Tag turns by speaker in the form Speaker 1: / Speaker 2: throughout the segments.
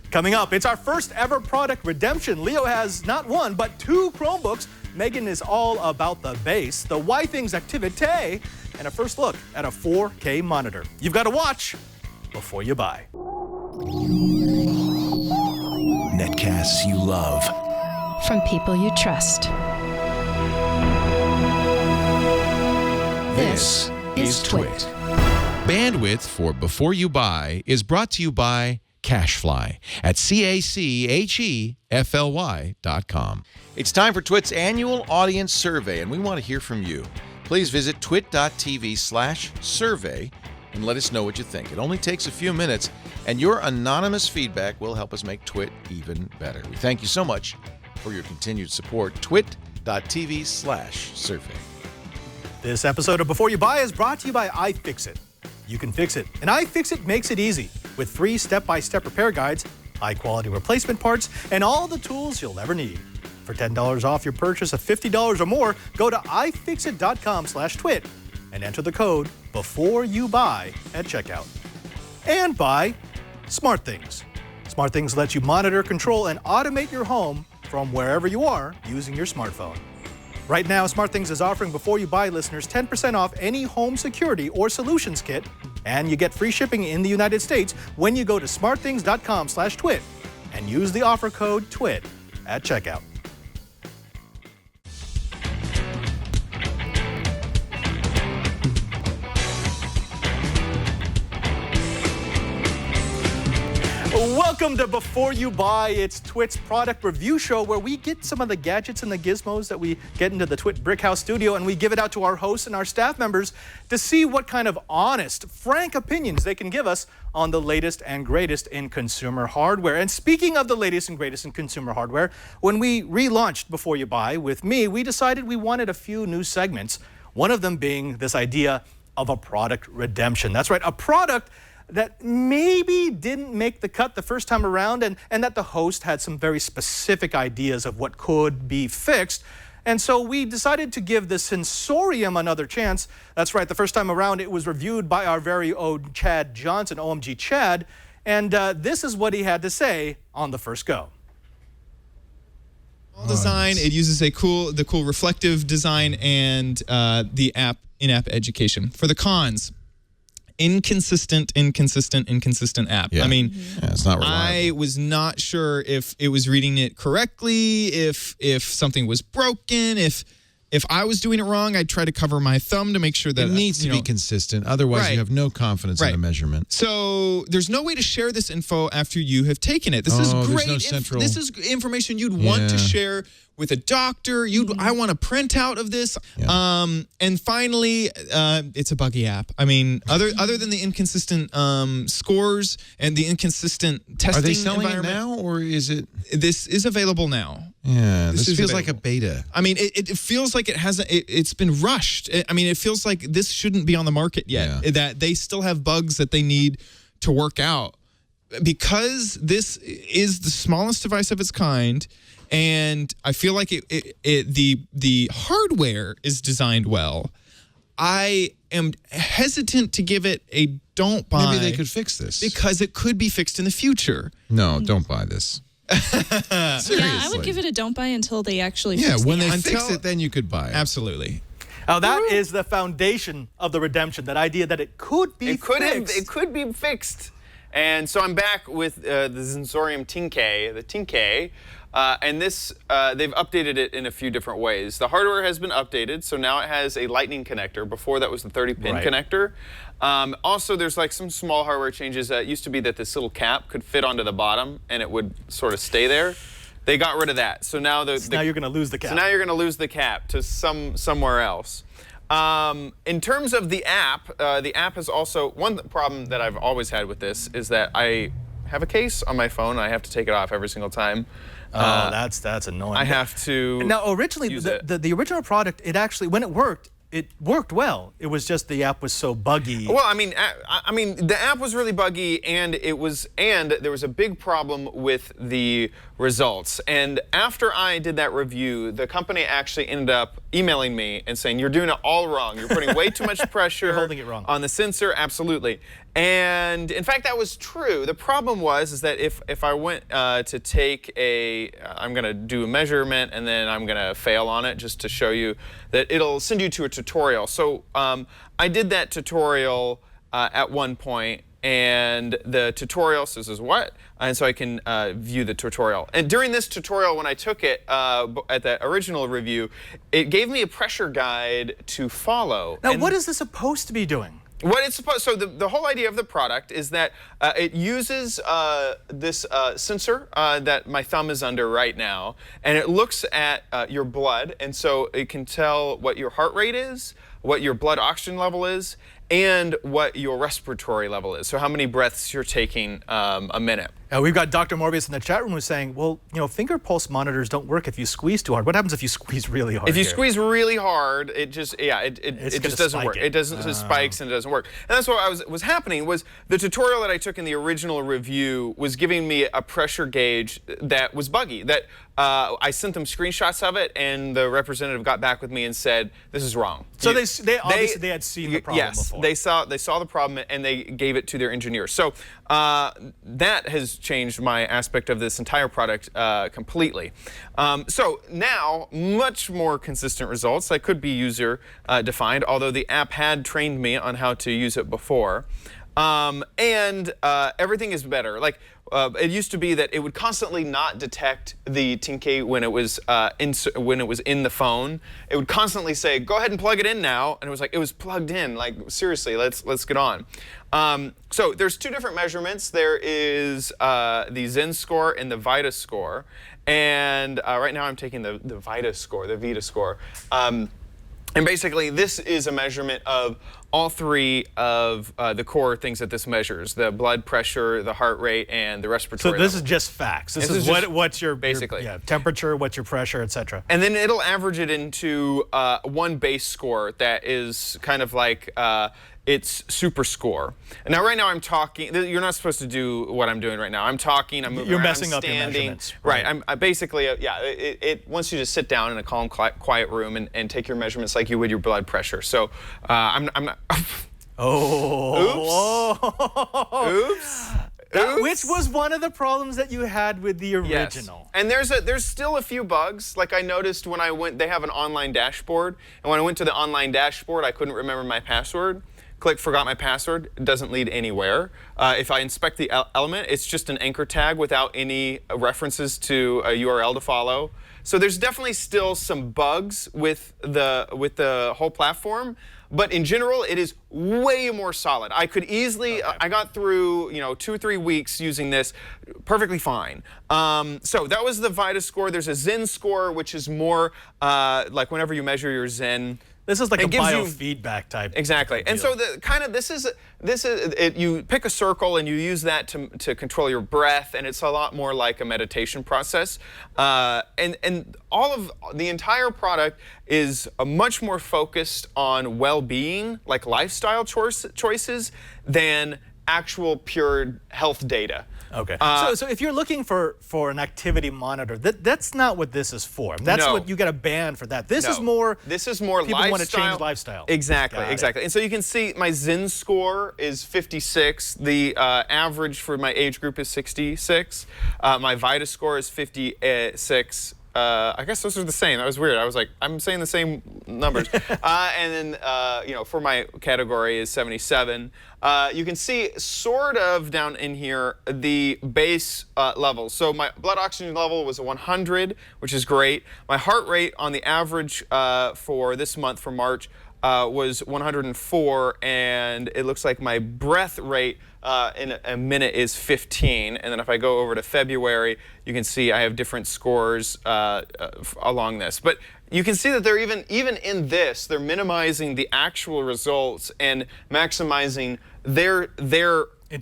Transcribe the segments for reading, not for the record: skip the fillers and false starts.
Speaker 1: Coming up, it's our first ever product redemption. Leo has not one, but 2 Chromebooks. Megan is all about the bass, the Withings Activité, and a first look at a 4K monitor. You've got to watch before you buy.
Speaker 2: Netcasts you love.
Speaker 3: From people you trust.
Speaker 2: This is Twit.
Speaker 4: Bandwidth for Before You Buy is brought to you by Cashfly at CACHEFLY.com. It's time for Twit's annual audience survey, and we want to hear from you. Please visit twit.tv/survey and let us know what you think. It only takes a few minutes, and your anonymous feedback will help us make Twit even better. We thank you so much for your continued support. Twit.tv/survey.
Speaker 1: This episode of Before You Buy is brought to you by iFixit. You can fix it, and iFixit makes it easy with 3 step-by-step repair guides, high-quality replacement parts, and all the tools you'll ever need. For $10 off your purchase of $50 or more, go to ifixit.com/twit and enter the code BEFOREYOUBUY at checkout. And by SmartThings. SmartThings lets you monitor, control, and automate your home from wherever you are using your smartphone. Right now, SmartThings is offering Before You Buy listeners 10% off any home security or solutions kit, and you get free shipping in the United States when you go to smartthings.com/twit and use the offer code TWIT at checkout. Welcome to Before You Buy. It's Twit's product review show where we get some of the gadgets and the gizmos that we get into the Twit Brickhouse studio, and we give it out to our hosts and our staff members to see what kind of honest, frank opinions they can give us on the latest and greatest in consumer hardware. And speaking of the latest and greatest in consumer hardware, when we relaunched Before You Buy with me, we decided we wanted a few new segments, one of them being this idea of a product redemption. That's right, a product that maybe didn't make the cut the first time around, and that the host had some very specific ideas of what could be fixed. And so we decided to give the Zensorium another chance. That's right, the first time around it was reviewed by our very own Chad Johnson, OMG Chad, and this is what he had to say on the first go.
Speaker 5: Design, it uses the cool reflective design and the in-app education. For the cons, inconsistent app.
Speaker 4: Yeah.
Speaker 5: I mean,
Speaker 4: it's not reliable.
Speaker 5: I was not sure if it was reading it correctly, if something was broken, if I was doing it wrong. I'd try to cover my thumb to make sure that
Speaker 4: it needs to be consistent. Otherwise, you have no confidence in the measurement.
Speaker 5: So there's no way to share this info after you have taken it. This is great.
Speaker 4: No central...
Speaker 5: This is information you'd want to share with a doctor. I want a printout of this. Yeah. And finally, it's a buggy app. I mean, other than the inconsistent scores and the inconsistent testing.
Speaker 4: Are they selling it
Speaker 5: environment,
Speaker 4: now, or is it?
Speaker 5: This is available now.
Speaker 4: Yeah, this feels
Speaker 5: available.
Speaker 4: like a beta.
Speaker 5: I mean, it feels like it's been rushed. I mean, it feels like this shouldn't be on the market yet. Yeah. That they still have bugs that they need to work out. Because this is the smallest device of its kind, and I feel like the hardware is designed well, I am hesitant to give it a don't buy.
Speaker 4: Maybe they could fix this.
Speaker 5: Because it could be fixed in the future.
Speaker 4: No, don't buy this. Seriously.
Speaker 6: Yeah, I would give it a don't buy until they actually fix
Speaker 4: when
Speaker 6: the
Speaker 4: they
Speaker 6: app.
Speaker 4: fix it, then you could buy it.
Speaker 5: Absolutely.
Speaker 1: Now that is the foundation of the redemption, that idea that it could be fixed.
Speaker 7: It could be fixed. And so I'm back with the Zensorium Tinke, the Tinke, and this, they've updated it in a few different ways. The hardware has been updated, so now it has a lightning connector. Before that was the 30-pin connector. Also, there's like some small hardware changes. It used to be that this little cap could fit onto the bottom, and it would sort of stay there. They got rid of that, so now
Speaker 1: now you're going to lose the cap.
Speaker 7: So now you're going to lose the cap to somewhere else. In terms of the app has also, one problem that I've always had with this is that I have a case on my phone and I have to take it off every single time.
Speaker 1: That's annoying.
Speaker 7: I have to
Speaker 1: Now, originally, the original product, it actually, when it worked well. It was just the app was so buggy.
Speaker 7: Well, I mean, the app was really buggy, and there was a big problem with the results. And after I did that review, the company actually ended up emailing me and saying, "You're doing it all wrong. You're putting way too much pressure
Speaker 1: You're holding it wrong
Speaker 7: on the sensor." Absolutely. And in fact, that was true. The problem is that if I went to take I'm going to do a measurement and then I'm going to fail on it just to show you that it'll send you to a tutorial. So I did that tutorial at one point, and the tutorial says what? And so I can view the tutorial. And during this tutorial, when I took it at the original review, it gave me a pressure guide to follow.
Speaker 1: Now, what is this supposed to be doing?
Speaker 7: What it's supposed, so the whole idea of the product is that it uses this sensor that my thumb is under right now, and it looks at your blood, and so it can tell what your heart rate is, what your blood oxygen level is, and what your respiratory level is. So how many breaths you're taking a minute.
Speaker 1: We've got Dr. Morbius in the chat room who's saying, well, finger pulse monitors don't work if you squeeze too hard. What happens if you squeeze really hard?
Speaker 7: If you squeeze really hard, it just doesn't work. It doesn't spikes and it doesn't work. And that's what was happening was the tutorial that I took in the original review was giving me a pressure gauge that was buggy. That I sent them screenshots of it, and the representative got back with me and said, this is wrong.
Speaker 1: So they obviously had seen the problem before.
Speaker 7: They saw the problem and they gave it to their engineers. So that has changed my aspect of this entire product completely. So now, much more consistent results. I could be user defined, although the app had trained me on how to use it before. And everything is better. Like it used to be that it would constantly not detect the Tinke when it was in the phone. It would constantly say, "Go ahead and plug it in now," and it was plugged in. Like seriously, let's get on. So there's two different measurements. There is the Zen score and the Vita score, and right now I'm taking the Vita score, the Vita score. And basically, this is a measurement of all three of the core things that this measures: the blood pressure, the heart rate, and the respiratory
Speaker 1: So this
Speaker 7: level.
Speaker 1: is just facts. This is what's your
Speaker 7: basically
Speaker 1: temperature, what's your pressure, etc.
Speaker 7: And then it'll average it into one base score that is kind of like its super score. And now right now I'm talking, you're not supposed to do what I'm doing right now. I'm talking, I'm moving
Speaker 1: You're
Speaker 7: around,
Speaker 1: messing
Speaker 7: I'm
Speaker 1: up your
Speaker 7: standing.
Speaker 1: measurements.
Speaker 7: Right, I basically, it wants you to sit down in a calm, quiet room and take your measurements like you would your blood pressure. So I'm not, Oops.
Speaker 1: Which was one of the problems that you had with the original.
Speaker 7: Yes. And there's still a few bugs. Like I noticed when I went, they have an online dashboard, and when I went to the online dashboard, I couldn't remember my password. Click forgot my password, it doesn't lead anywhere. If I inspect the element, it's just an anchor tag without any references to a URL to follow. So there's definitely still some bugs with the whole platform, but in general, it is way more solid. I could easily, I got through 2 or 3 weeks using this perfectly fine. So that was the Vita score. There's a Zen score, which is more like whenever you measure your Zen.
Speaker 1: This is like a biofeedback type.
Speaker 7: Exactly. And so you pick a circle and you use that to control your breath, and it's a lot more like a meditation process. And all of the entire product is much more focused on well-being, like lifestyle choices, than actual pure health data.
Speaker 1: Okay. So if you're looking for an activity monitor, that's not what this is for. That's what you get a ban for that. This is more people
Speaker 7: lifestyle.
Speaker 1: want to change lifestyle.
Speaker 7: Exactly. And so you can see my Zen score is 56. The average for my age group is 66. My Vita score is 56. I guess those are the same. That was weird. I was like, I'm saying the same numbers. And then, for my category is 77. You can see sort of down in here the base levels. So my blood oxygen level was a 100, which is great. My heart rate on the average for this month, for March, was 104, and it looks like my breath rate in a minute is 15. And then if I go over to February, you can see I have different scores along this. But you can see that they're even in this, they're minimizing the actual results and maximizing their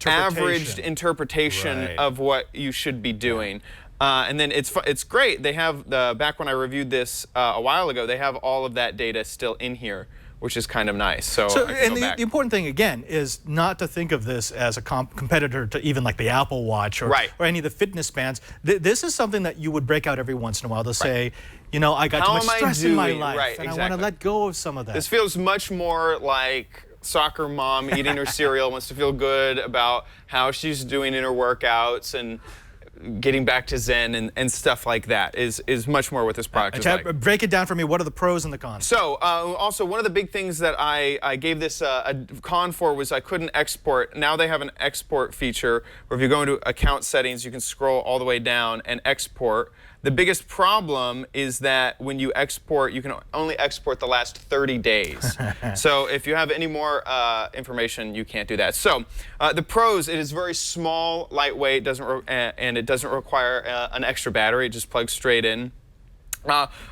Speaker 7: averaged interpretation of what you should be doing. And then it's great. They have back when I reviewed this a while ago, they have all of that data still in here, which is kind of nice. So
Speaker 1: and the important thing again is not to think of this as a competitor to even like the Apple Watch or any of the fitness bands. This is something that you would break out every once in a while to say, I got too much stress in my life, and I want to let go of some of that.
Speaker 7: This feels much more like soccer mom eating her cereal, wants to feel good about how she's doing in her workouts and getting back to Zen and stuff like that is much more what this product is like.
Speaker 1: Break it down for me. What are the pros and the cons?
Speaker 7: So also one of the big things that I gave this a con for was I couldn't export. Now they have an export feature where if you go into account settings, you can scroll all the way down and export. The biggest problem is that when you export, you can only export the last 30 days. So if you have any more information, you can't do that. So the pros, it is very small, lightweight, and it doesn't require an extra battery. It just plugs straight in.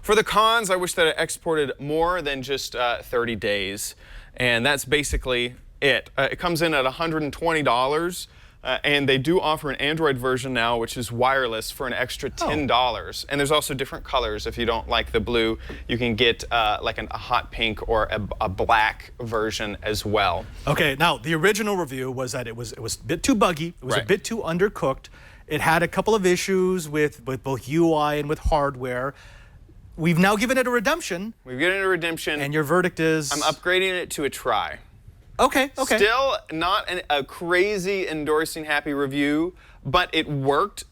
Speaker 7: For the cons, I wish that it exported more than just 30 days. And that's basically it. It comes in at $120. And they do offer an Android version now, which is wireless, for an extra $10. And there's also different colors. If you don't like the blue, you can get like a hot pink or a black version as well.
Speaker 1: Okay, now the original review was that it was a bit too buggy. It was a bit too undercooked. It had a couple of issues with both UI and with hardware. We've now given it a redemption.
Speaker 7: We've given it a redemption.
Speaker 1: And your verdict is?
Speaker 7: I'm upgrading it to a try.
Speaker 1: Okay.
Speaker 7: Still not a crazy endorsing happy review, but it worked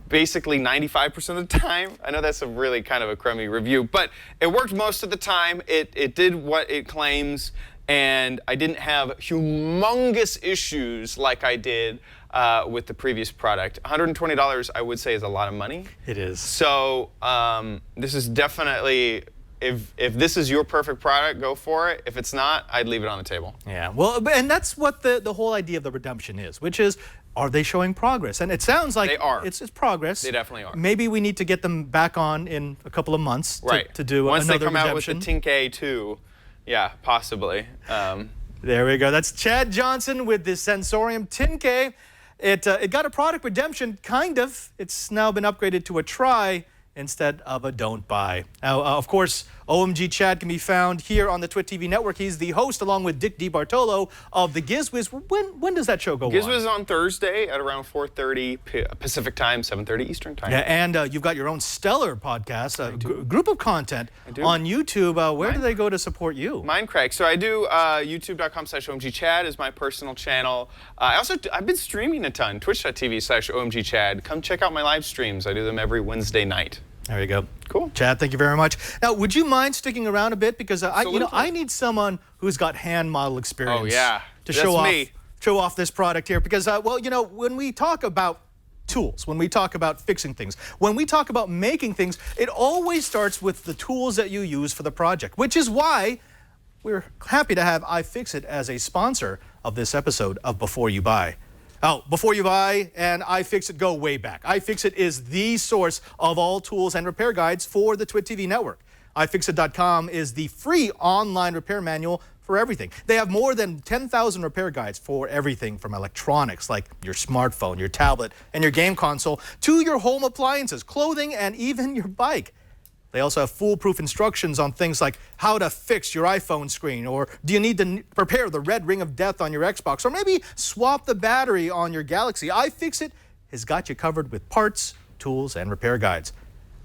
Speaker 7: basically 95% of the time. I know that's a really kind of a crummy review, but it worked most of the time. It did what it claims, and I didn't have humongous issues like I did with the previous product. $120, I would say, is a lot of money.
Speaker 1: It is.
Speaker 7: So this is definitely... If this is your perfect product, go for it. If it's not, I'd leave it on the table.
Speaker 1: Yeah, well, and that's what the whole idea of the redemption is, which is, are they showing progress? And it sounds like
Speaker 7: they are.
Speaker 1: It's progress.
Speaker 7: They definitely are.
Speaker 1: Maybe we need to get them back on in a couple of months to do
Speaker 7: Once
Speaker 1: another
Speaker 7: they come
Speaker 1: redemption.
Speaker 7: out with the Tinke 2, yeah, possibly.
Speaker 1: There we go. That's Chad Johnson with the Zensorium Tinke. It got a product redemption, kind of. It's now been upgraded to a try instead of a don't buy. Now, of course, OMG Chad can be found here on the Twit TV network. He's the host, along with Dick DiBartolo, of the GizWiz. When does that show go on?
Speaker 7: GizWiz is on Thursday at around 4:30 Pacific time, 7:30 Eastern time.
Speaker 1: Yeah, and you've got your own stellar podcast, a group of content on YouTube. Where do they go to support you?
Speaker 7: Mindcrack. So I do youtube.com/OMGChad is my personal channel. I've been streaming a ton. Twitch.tv/OMGChad. Come check out my live streams. I do them every Wednesday night.
Speaker 1: There you go.
Speaker 7: Cool.
Speaker 1: Chad, thank you very much. Now, would you mind sticking around a bit? Because I need someone who's got hand model experience.
Speaker 7: Oh, yeah.
Speaker 1: To show off this product here. Because, when we talk about tools, when we talk about fixing things, when we talk about making things, it always starts with the tools that you use for the project, which is why we're happy to have iFixit as a sponsor of this episode of Before You Buy. Oh, Before You Buy and iFixit go way back. iFixit is the source of all tools and repair guides for the Twit TV network. iFixit.com is the free online repair manual for everything. They have more than 10,000 repair guides for everything from electronics like your smartphone, your tablet, and your game console to your home appliances, clothing, and even your bike. They also have foolproof instructions on things like how to fix your iPhone screen, or do you need to repair the red ring of death on your Xbox, or maybe swap the battery on your Galaxy. iFixit has got you covered with parts, tools, and repair guides.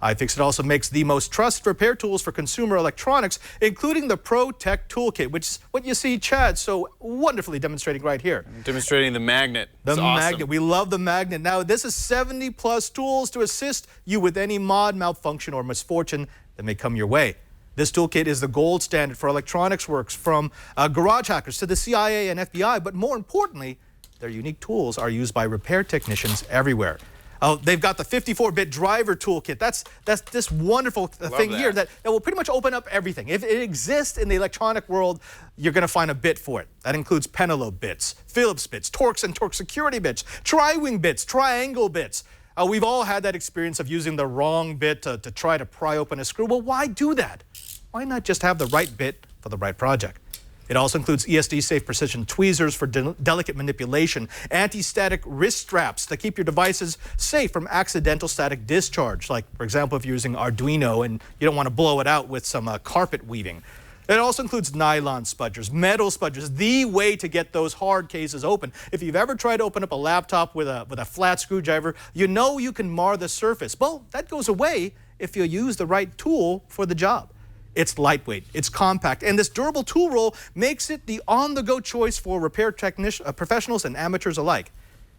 Speaker 1: iFixit also makes the most trusted repair tools for consumer electronics, including the Pro Tech Toolkit, which is what you see Chad so wonderfully demonstrating right here.
Speaker 7: Demonstrating the magnet.
Speaker 1: The magnet. We love the magnet. Now, this is 70+ tools to assist you with any mod, malfunction, or misfortune that may come your way. This toolkit is the gold standard for electronics works, from garage hackers to the CIA and FBI, but more importantly, their unique tools are used by repair technicians everywhere. Oh, they've got the 54-bit driver toolkit. That's this wonderful thing here that will pretty much open up everything. If it exists in the electronic world, you're going to find a bit for it. That includes Penelope bits, Phillips bits, Torx and Torx security bits, tri-wing bits, triangle bits. We've all had that experience of using the wrong bit to try to pry open a screw. Well, why do that? Why not just have the right bit for the right project? It also includes ESD-safe precision tweezers for delicate manipulation, anti-static wrist straps that keep your devices safe from accidental static discharge, like, for example, if you're using Arduino and you don't want to blow it out with some carpet weaving. It also includes nylon spudgers, metal spudgers, the way to get those hard cases open. If you've ever tried to open up a laptop with a flat screwdriver, you know you can mar the surface. Well, that goes away if you use the right tool for the job. It's lightweight, it's compact, and this durable tool roll makes it the on-the-go choice for repair professionals and amateurs alike.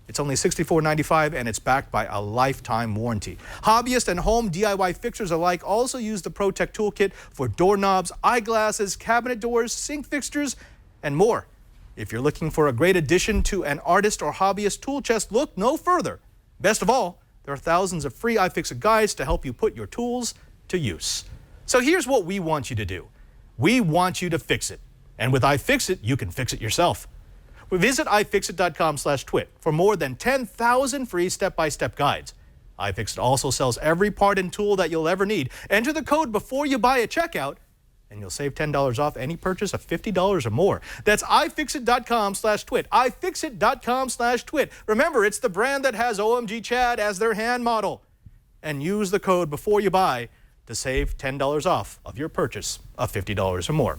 Speaker 1: It's only $64.95 and it's backed by a lifetime warranty. Hobbyists and home DIY fixers alike also use the ProTech Toolkit for doorknobs, eyeglasses, cabinet doors, sink fixtures, and more. If you're looking for a great addition to an artist or hobbyist tool chest, look no further. Best of all, there are thousands of free iFixit guides to help you put your tools to use. So here's what we want you to do. We want you to fix it. And with iFixit, you can fix it yourself. Visit ifixit.com/twit for more than 10,000 free step-by-step guides. iFixit also sells every part and tool that you'll ever need. Enter the code before you buy at checkout, and you'll save $10 off any purchase of $50 or more. That's ifixit.com/twit. ifixit.com/twit. Remember, it's the brand that has OMG Chad as their hand model. And use the code before you buy to save $10 off of your purchase of $50 or more.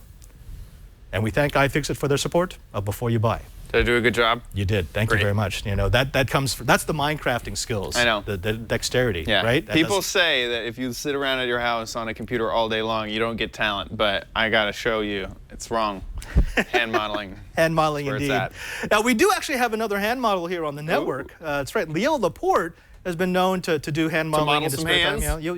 Speaker 1: And we thank iFixit for their support of Before You Buy.
Speaker 7: Did I do a good job?
Speaker 1: You did. Thank you very much. You know, that's the Minecrafting skills.
Speaker 7: I know.
Speaker 1: The dexterity,
Speaker 7: Yeah.
Speaker 1: right?
Speaker 7: People say that if you sit around at your house on a computer all day long, you don't get talent, but I got to show you, it's wrong. Hand modeling.
Speaker 1: Hand modeling,
Speaker 7: Where
Speaker 1: indeed.
Speaker 7: it's at.
Speaker 1: Now, we do actually have another hand model here on the network. That's right. Leo Laporte has been known to do hand modeling
Speaker 7: model
Speaker 1: in his
Speaker 7: some
Speaker 1: spare time.
Speaker 7: hands?
Speaker 1: Yeah,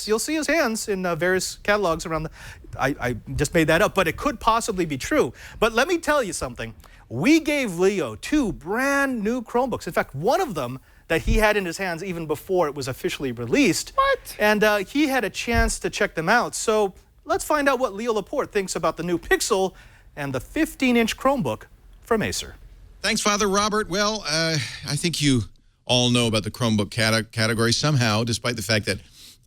Speaker 1: you'll see his hands in various catalogs around the... I just made that up, but it could possibly be true. But let me tell you something. We gave Leo 2 brand new Chromebooks. In fact, one of them that he had in his hands even before it was officially released.
Speaker 7: What?
Speaker 1: And he had a chance to check them out. So let's find out what Leo Laporte thinks about the new Pixel and the 15-inch Chromebook from Acer.
Speaker 4: Thanks, Father Robert. Well, I think you all know about the Chromebook category somehow, despite the fact that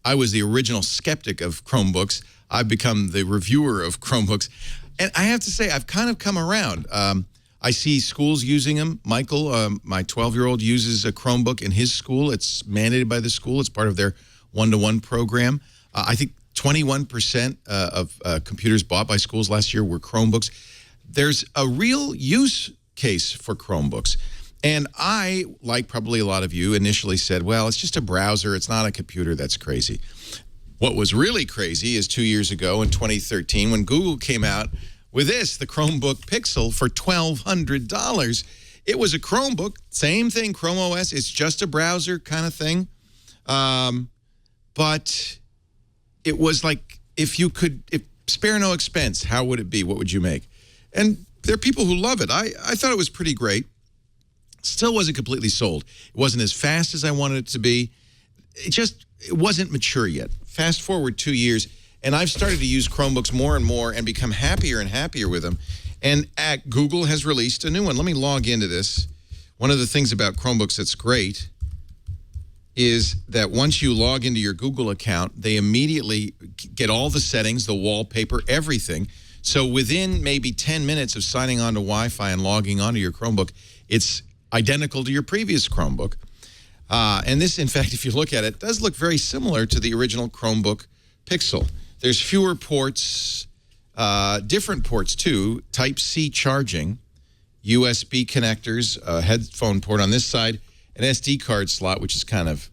Speaker 4: I was the original skeptic of Chromebooks. I've become the reviewer of Chromebooks. And I have to say, I've kind of come around. I see schools using them. Michael, my 12-year-old, uses a Chromebook in his school. It's mandated by the school. It's part of their one-to-one program. I think 21% of computers bought by schools last year were Chromebooks. There's a real use case for Chromebooks. And I, like probably a lot of you, initially said, well, it's just a browser. It's not a computer. That's crazy. What was really crazy is 2 years ago in 2013 when Google came out with this, the Chromebook Pixel, for $1,200. It was a Chromebook, same thing, Chrome OS. It's just a browser kind of thing. But it was like, if spare no expense, how would it be? What would you make? And there are people who love it. I thought it was pretty great. Still wasn't completely sold. It wasn't as fast as I wanted it to be. It wasn't mature yet. Fast forward 2 years, and I've started to use Chromebooks more and more and become happier and happier with them. And Google has released a new one. Let me log into this. One of the things about Chromebooks that's great is that once you log into your Google account, they immediately get all the settings, the wallpaper, everything. So within maybe 10 minutes of signing on to Wi-Fi and logging onto your Chromebook, it's identical to your previous Chromebook. And this, in fact, if you look at it, does look very similar to the original Chromebook Pixel. There's fewer ports, different ports too, Type-C charging, USB connectors, a headphone port on this side, an SD card slot, which is kind of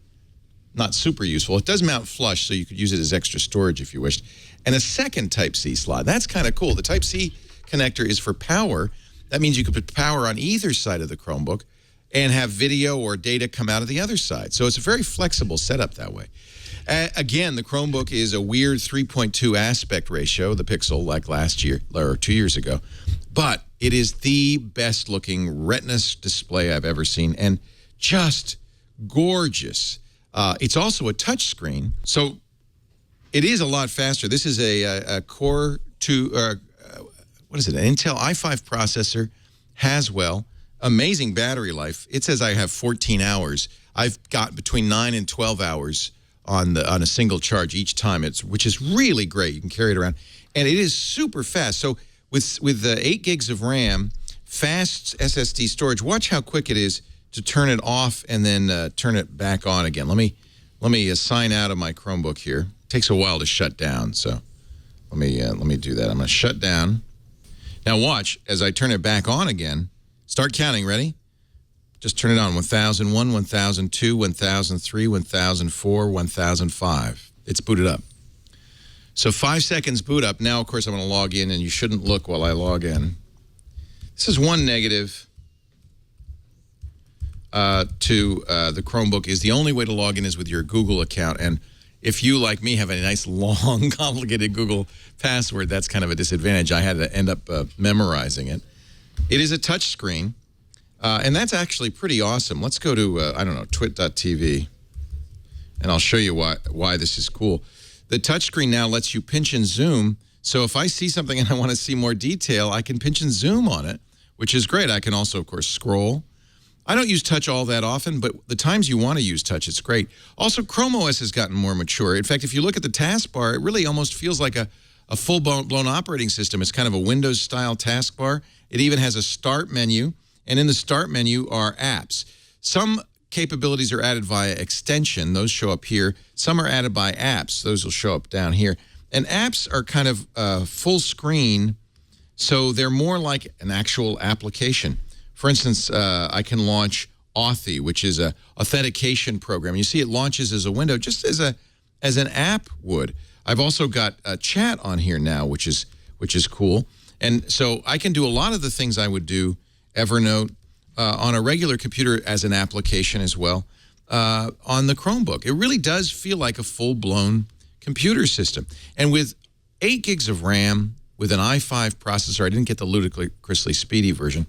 Speaker 4: not super useful. It does mount flush, so you could use it as extra storage if you wished. And a second Type-C slot. That's kind of cool. The Type-C connector is for power. That means you could put power on either side of the Chromebook and have video or data come out of the other side. So it's a very flexible setup that way. Again, the Chromebook is a weird 3.2 aspect ratio, the Pixel, like last year or 2 years ago. But it is the best looking Retina display I've ever seen and just gorgeous. It's also a touch screen, so it is a lot faster. This is a Core 2, what is it, an Intel i5 processor, Haswell. Amazing battery life. It says I have 14 hours. I've got between 9 and 12 hours on a single charge each time, which is really great. You can carry it around. And it is super fast. So with 8 gigs of RAM, fast SSD storage, watch how quick it is to turn it off and then turn it back on again. Let me sign out of my Chromebook here. It takes a while to shut down, so let me do that. I'm going to shut down. Now watch, as I turn it back on again, start counting, ready? Just turn it on, 1001, 1002, 1003, 1004, 1005. It's booted up. So 5 seconds boot up. Now, of course, I'm going to log in, and you shouldn't look while I log in. This is one negative to the Chromebook is the only way to log in is with your Google account. And if you, like me, have a nice, long, complicated Google password, that's kind of a disadvantage. I had to end up memorizing it. It is a touch screen, and that's actually pretty awesome. Let's go to, I don't know, twit.tv, and I'll show you why this is cool. The touchscreen now lets you pinch and zoom. So if I see something and I want to see more detail, I can pinch and zoom on it, which is great. I can also, of course, scroll. I don't use touch all that often, but the times you want to use touch, it's great. Also, Chrome OS has gotten more mature. In fact, if you look at the taskbar, it really almost feels like a full-blown operating system. It's kind of a Windows-style taskbar. It even has a start menu, and in the start menu are apps. Some capabilities are added via extension. Those show up here. Some are added by apps. Those will show up down here. And apps are kind of full screen, so they're more like an actual application. For instance, I can launch Authy, which is a authentication program. You see it launches as a window, just as an app would. I've also got a chat on here now, which is cool. And so I can do a lot of the things I would do, Evernote, on a regular computer as an application as well, on the Chromebook. It really does feel like a full-blown computer system. And with 8 gigs of RAM, with an i5 processor, I didn't get the ludicrously speedy version.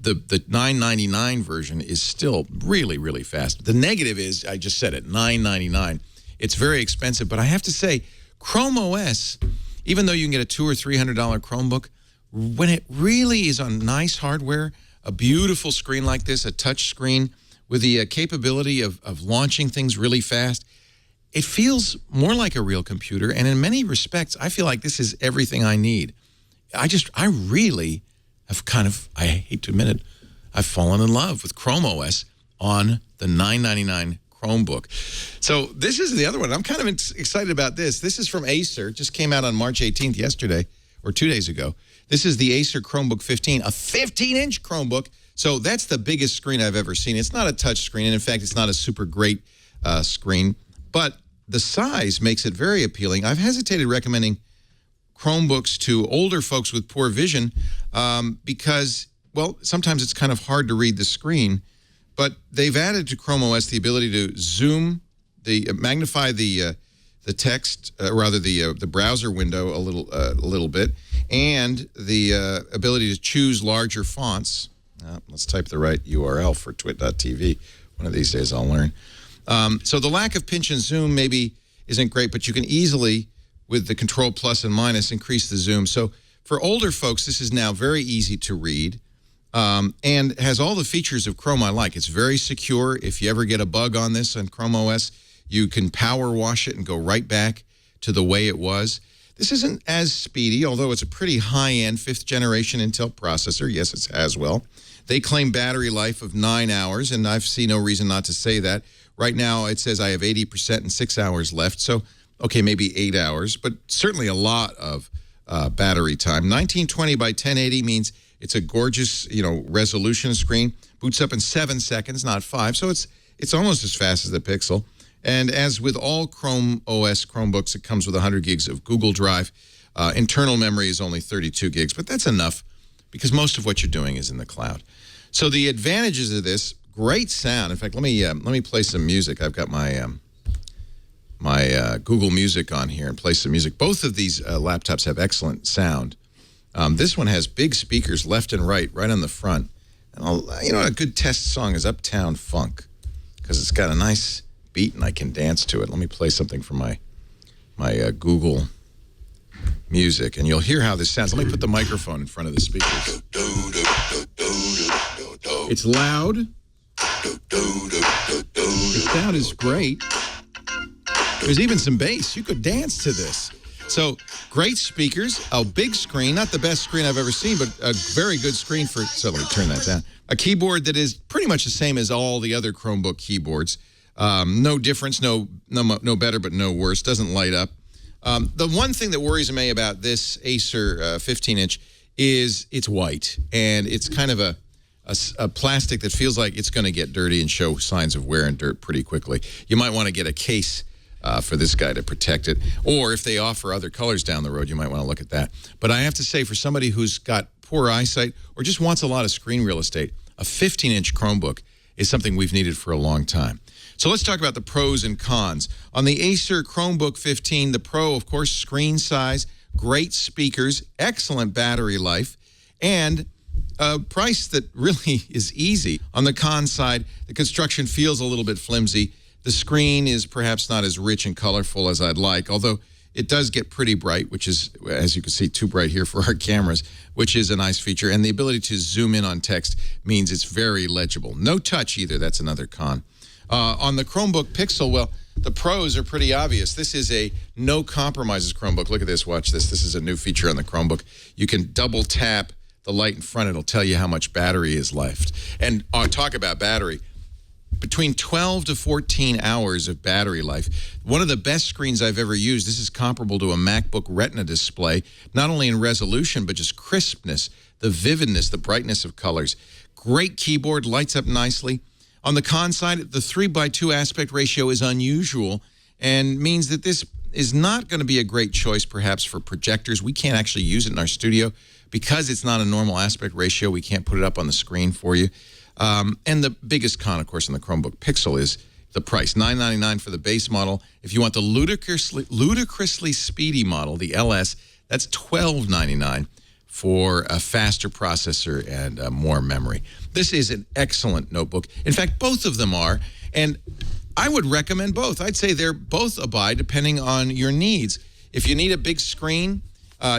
Speaker 4: The $9.99 version is still really, really fast. The negative is, I just said it, $9.99. It's very expensive, but I have to say, Chrome OS, even though you can get a $200 or $300 Chromebook, when it really is on nice hardware, a beautiful screen like this, a touch screen with the capability of launching things really fast, it feels more like a real computer. And in many respects, I feel like this is everything I need. I really have I hate to admit it, I've fallen in love with Chrome OS on the $9.99 Chromebook. So this is the other one. I'm kind of excited about this. This is from Acer. Just came out on March 18th yesterday, or 2 days ago. This is the Acer Chromebook 15, a 15-inch Chromebook. So that's the biggest screen I've ever seen. It's not a touch screen, and in fact, it's not a super great screen. But the size makes it very appealing. I've hesitated recommending Chromebooks to older folks with poor vision because, well, sometimes it's kind of hard to read the screen. But they've added to Chrome OS the ability to zoom, magnify the text, the browser window a little bit, and the ability to choose larger fonts. Let's type the right URL for twit.tv. One of these days I'll learn. So the lack of pinch and zoom maybe isn't great, but you can easily, with the control plus and minus, increase the zoom. So for older folks, this is now very easy to read. And has all the features of Chrome I like. It's very secure. If you ever get a bug on this on Chrome OS, you can power wash it and go right back to the way it was. This isn't as speedy, although it's a pretty high-end 5th generation Intel processor. Yes, it's Haswell. They claim battery life of 9 hours, and I see no reason not to say that. Right now, it says I have 80% and 6 hours left. So, okay, maybe 8 hours, but certainly a lot of battery time. 1920 by 1080 means it's a gorgeous, resolution screen. Boots up in 7 seconds, not 5. So it's almost as fast as the Pixel. And as with all Chrome OS Chromebooks, it comes with 100 gigs of Google Drive. Internal memory is only 32 gigs, but that's enough because most of what you're doing is in the cloud. So the advantages of this, great sound. In fact, let me play some music. I've got my Google Music on here and play some music. Both of these laptops have excellent sound. This one has big speakers left and right on the front. And a good test song is Uptown Funk because it's got a nice beat and I can dance to it. Let me play something from my Google Music, and you'll hear how this sounds. Let me put the microphone in front of the speakers. It's loud. The sound is great. There's even some bass. You could dance to this. So great speakers, a big screen, not the best screen I've ever seen, but a very good screen for, so let me turn that down. A keyboard that is pretty much the same as all the other Chromebook keyboards. No difference, no better, but no worse. Doesn't light up. The one thing that worries me about this Acer 15-inch is it's white, and it's kind of a plastic that feels like it's going to get dirty and show signs of wear and dirt pretty quickly. You might want to get a case for this guy to protect it. Or if they offer other colors down the road, you might want to look at that. But I have to say, for somebody who's got poor eyesight or just wants a lot of screen real estate, a 15-inch Chromebook is something we've needed for a long time. So let's talk about the pros and cons. On the Acer Chromebook 15, the Pro, of course, screen size, great speakers, excellent battery life, and a price that really is easy. On the con side, the construction feels a little bit flimsy. The screen is perhaps not as rich and colorful as I'd like, although it does get pretty bright, which is, as you can see, too bright here for our cameras, which is a nice feature. And the ability to zoom in on text means it's very legible. No touch either. That's another con. On the Chromebook Pixel, well, the pros are pretty obvious. This is a no compromises Chromebook. Look at this. Watch this. This is a new feature on the Chromebook. You can double tap the light in front. It'll tell you how much battery is left. And talk about battery. Between 12 to 14 hours of battery life. One of the best screens I've ever used. This is comparable to a MacBook Retina display, not only in resolution, but just crispness, the vividness, the brightness of colors. Great keyboard, lights up nicely. On the con side, the 3:2 aspect ratio is unusual and means that this is not going to be a great choice, perhaps, for projectors. We can't actually use it in our studio because it's not a normal aspect ratio. We can't put it up on the screen for you. And the biggest con, of course, in the Chromebook Pixel is the price, $999 for the base model. If you want the ludicrously speedy model, the LS, that's $1299 for a faster processor and more memory. This is an excellent notebook. In fact, both of them are, and I would recommend both. I'd say they're both a buy depending on your needs. If you need a big screen,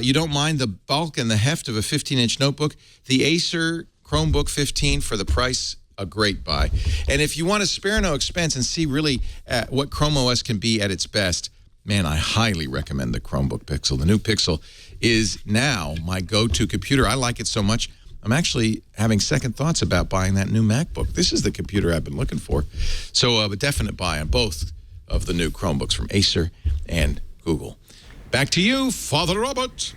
Speaker 4: you don't mind the bulk and the heft of a 15-inch notebook, the Acer Chromebook 15 for the price, a great buy. And if you want to spare no expense and see really what Chrome OS can be at its best, man, I highly recommend the Chromebook Pixel. The new Pixel is now my go-to computer. I like it so much, I'm actually having second thoughts about buying that new MacBook. This is the computer I've been looking for. So a definite buy on both of the new Chromebooks from Acer and Google. Back to you, Father Robert.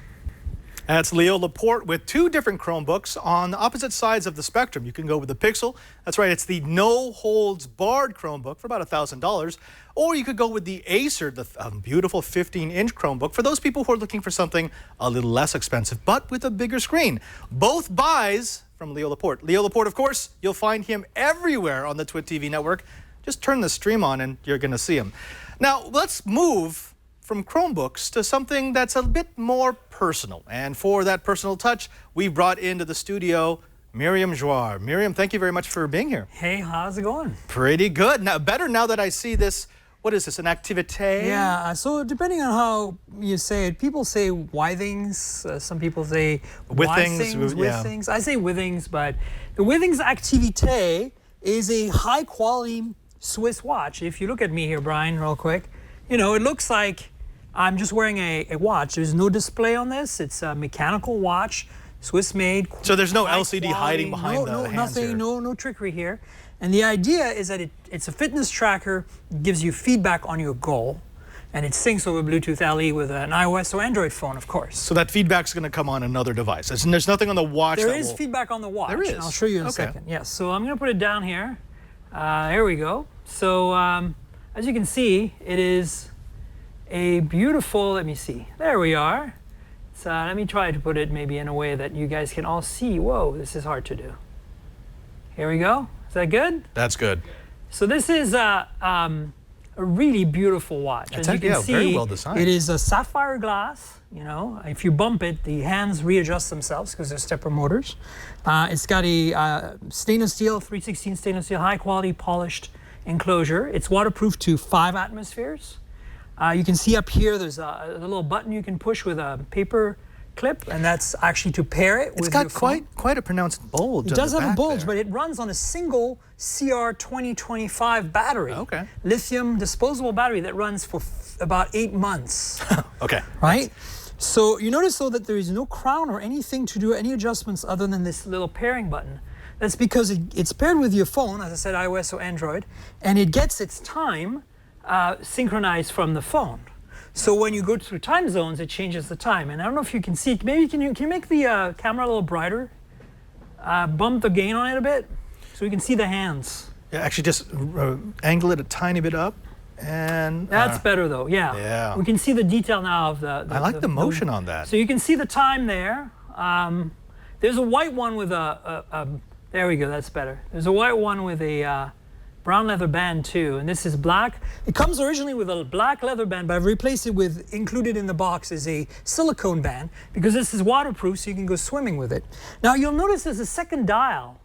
Speaker 1: That's Leo Laporte with two different Chromebooks on the opposite sides of the spectrum. You can go with the Pixel. That's right, it's the no-holds-barred Chromebook for about $1,000. Or you could go with the Acer, the beautiful 15-inch Chromebook, for those people who are looking for something a little less expensive, but with a bigger screen. Both buys from Leo Laporte. Leo Laporte, of course, you'll find him everywhere on the Twit TV network. Just turn the stream on and you're going to see him. Now, let's move from Chromebooks to something that's a bit more personal. And for that personal touch, we brought into the studio Miriam Jouar. Miriam, thank you very much for being here.
Speaker 8: Hey, how's it going?
Speaker 1: Pretty good. Now, better now that I see this. What is this, an activité?
Speaker 8: Yeah, so depending on how you say it, people say Withings, some people say Withings. I say Withings, but the Withings Activité is a high-quality Swiss watch. If you look at me here, Brian, real quick, you know, it looks like I'm just wearing a watch. There's no display on this. It's a mechanical watch, Swiss-made.
Speaker 1: So there's no LCD hiding behind the hands
Speaker 8: nothing,
Speaker 1: here.
Speaker 8: No trickery here. And the idea is that it's a fitness tracker, gives you feedback on your goal, and it syncs over Bluetooth LE with an iOS or Android phone, of course.
Speaker 1: So that feedback's going to come on another device. And there's nothing on the watch.
Speaker 8: There is feedback on the watch.
Speaker 1: There is.
Speaker 8: And I'll show you in a second. Yes. So I'm going to put it down here. Here we go. So as you can see, it is a beautiful. Let me see. There we are. So let me try to put it maybe in a way that you guys can all see. Whoa, this is hard to do. Here we go. Is that good?
Speaker 1: That's good.
Speaker 8: So this is a really beautiful watch. As you can see,
Speaker 1: very well designed.
Speaker 8: It is a sapphire glass. You know, if you bump it, the hands readjust themselves because they're stepper motors. It's got a stainless steel, 316 stainless steel, high quality polished enclosure. It's waterproof to 5 atmospheres. You can see up here, there's a little button you can push with a paper clip, and that's actually to pair it with your phone.
Speaker 1: It's got quite a pronounced bulge.
Speaker 8: It does have a bulge, but it runs on a single CR2025 battery.
Speaker 1: Okay.
Speaker 8: Lithium disposable battery that runs for about 8 months.
Speaker 1: Okay.
Speaker 8: Right? So you notice though that there is no crown or anything to do any adjustments other than this little pairing button. That's because it's paired with your phone, as I said, iOS or Android, and it gets its time synchronized from the phone. So when you go through time zones, it changes the time. And I don't know if you can see, maybe can you make the camera a little brighter? Bump the gain on it a bit so we can see the hands.
Speaker 1: Yeah, actually just angle it a tiny bit up. And
Speaker 8: that's better though. Yeah.
Speaker 1: Yeah.
Speaker 8: We can see the detail now of the
Speaker 1: I like the motion on that.
Speaker 8: So you can see the time there. There's a white one with there we go. That's better. There's a white one with a brown leather band too, and this is black. It comes originally with a black leather band, but I've replaced it with, included in the box is a silicone band, because this is waterproof, so you can go swimming with it. Now you'll notice there's a second dial